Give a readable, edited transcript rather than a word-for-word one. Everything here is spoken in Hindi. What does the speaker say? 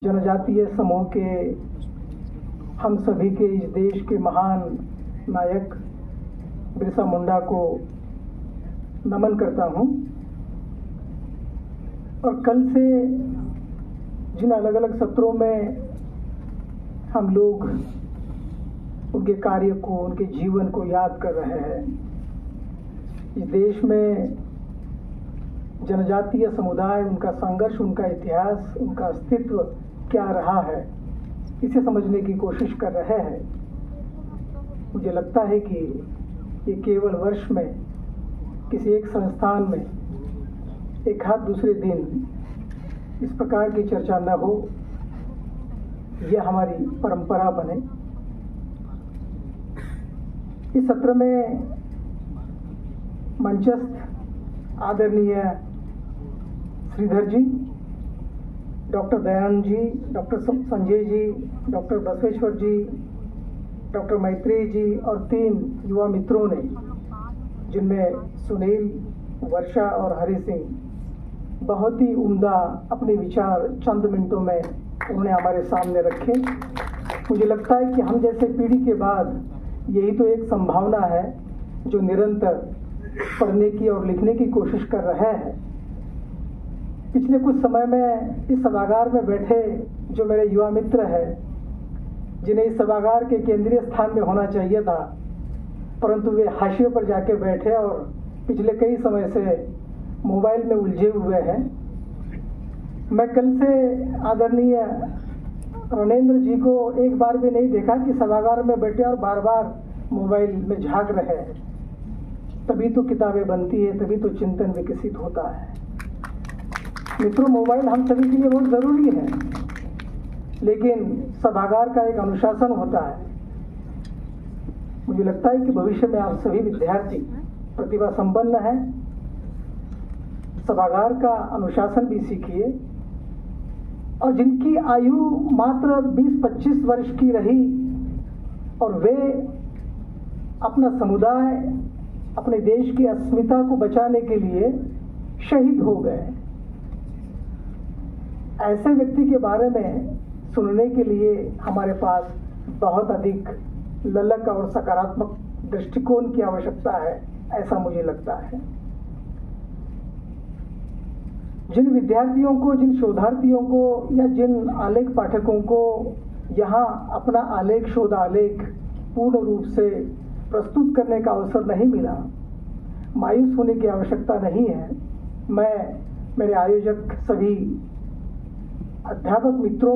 जनजातीय समूह के हम सभी के इस देश के महान नायक बिरसा मुंडा को नमन करता हूं। और कल से जिन अलग अलग सत्रों में हम लोग उनके कार्य को, उनके जीवन को याद कर रहे हैं, इस देश में जनजातीय समुदाय, उनका संघर्ष, उनका इतिहास, उनका अस्तित्व क्या रहा है, इसे समझने की कोशिश कर रहे हैं। मुझे लगता है कि ये केवल वर्ष में किसी एक संस्थान में एक हाथ दूसरे दिन इस प्रकार की चर्चा न हो, यह हमारी परंपरा बने। इस सत्र में मंचस्थ आदरणीय श्रीधर जी, doctor Dayanand ji, doctor Sanjay ji, doctor Basaveshwar ji, doctor Maitreyi जी और 3 युवा मित्रों ने, जिनमें सुनील, वर्षा और हरि सिंह, बहुत ही उम्दा अपने विचार चंद मिनटों में उन्होंने हमारे सामने रखे। मुझे लगता है कि हम जैसे पीढ़ी के बाद यही तो एक संभावना है जो निरंतर पढ़ने की और लिखने की कोशिश कर रहे हैं। पिछले कुछ समय में इस सभागार में बैठे जो मेरे युवा मित्र हैं, जिन्हें इस सभागार के केंद्रीय स्थान में होना चाहिए था, परंतु वे हाशिए पर जाके बैठे और पिछले कई समय से मोबाइल में उलझे हुए हैं। मैं कल से आदरणीय रणेंद्र जी को एक बार भी नहीं देखा कि सभागार में बैठे और बार बार मोबाइल में झांक रहे हैं। तभी तो किताबें बनती है, तभी तो चिंतन विकसित होता है। मित्रों, मोबाइल हम सभी के लिए बहुत ज़रूरी है, लेकिन सभागार का एक अनुशासन होता है। मुझे लगता है कि भविष्य में आप सभी विद्यार्थी प्रतिभा संपन्न हैं, सभागार का अनुशासन भी सीखिए। और जिनकी आयु मात्र 20-25 वर्ष की रही और वे अपना समुदाय, अपने देश की अस्मिता को बचाने के लिए शहीद हो गए, ऐसे व्यक्ति के बारे में सुनने के लिए हमारे पास बहुत अधिक ललक और सकारात्मक दृष्टिकोण की आवश्यकता है, ऐसा मुझे लगता है। जिन विद्यार्थियों को, जिन शोधार्थियों को या जिन आलेख पाठकों को यहाँ अपना आलेख, शोध आलेख पूर्ण रूप से प्रस्तुत करने का अवसर नहीं मिला, मायूस होने की आवश्यकता नहीं है। मैं, मेरे आयोजक, सभी अध्यापक मित्रों